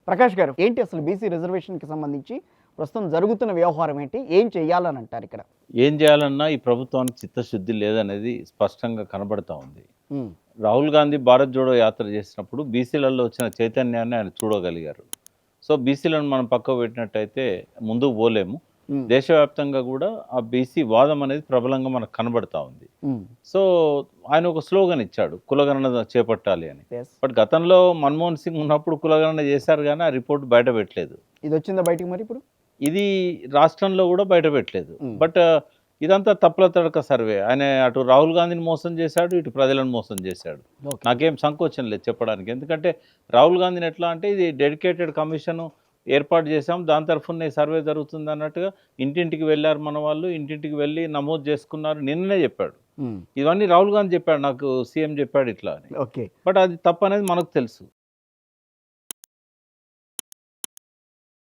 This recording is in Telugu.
ప్రకాష్ గారు ఏంటి అసలు బీసీ రిజర్వేషన్కి సంబంధించి ప్రస్తుతం జరుగుతున్న వ్యవహారం ఏంటి? ఏం చేయాలని అంటారు ఇక్కడ? ఏం చేయాలన్నా ఈ ప్రభుత్వానికి చిత్తశుద్ధి లేదనేది స్పష్టంగా కనబడతా ఉంది. హ్మ్. రాహుల్ గాంధీ భారత్ జోడో యాత్ర చేసినప్పుడు బీసీలలో వచ్చిన చైతన్యాన్ని ఆయన చూడగలిగారు. సో బీసీలను మనం పక్కకు పెట్టినట్టయితే ముందుకు పోలేము. హ్మ్. దేశవ్యాప్తంగా కూడా ఆ బీసీ వాదం అనేది ప్రబలంగా మనకు కనబడతా ఉంది. హ్మ్. సో ఆయన ఒక స్లోగన్ ఇచ్చాడు, కులగణన చేపట్టాలి అని. యెస్. బట్ గతంలో మన్మోహన్ సింగ్ ఉన్నప్పుడు కులగణన చేశారు కానీ ఆ రిపోర్ట్ బయట పెట్టలేదు. ఇది వచ్చిందా బయటికి మరి ఇప్పుడు? ఇది రాష్ట్రంలో కూడా బయట పెట్టలేదు. హ్మ్. బట్ ఇదంతా తప్పుల తడక సర్వే. ఆయన అటు రాహుల్ గాంధీని మోసం చేశాడు, ఇటు ప్రజలను మోసం చేశాడు. ఓకే. నాకేం సంకోచం లేదు చెప్పడానికి. ఎందుకంటే రాహుల్ గాంధీని ఎట్లా అంటే ఇది డెడికేటెడ్ కమిషన్ ఏర్పాటు చేశాం, దాని తరఫున ఈ సర్వే జరుగుతుంది అన్నట్టుగా ఇంటింటికి వెళ్ళారు మన వాళ్ళు, ఇంటింటికి వెళ్ళి నమోదు చేసుకున్నారు, నిన్ననే చెప్పాడు. హ్మ్. ఇవన్నీ రాహుల్ గాంధీ చెప్పాడు, నాకు సీఎం చెప్పాడు ఇట్లా అని. ఓకే. బట్ అది తప్పు అనేది మనకు తెలుసు.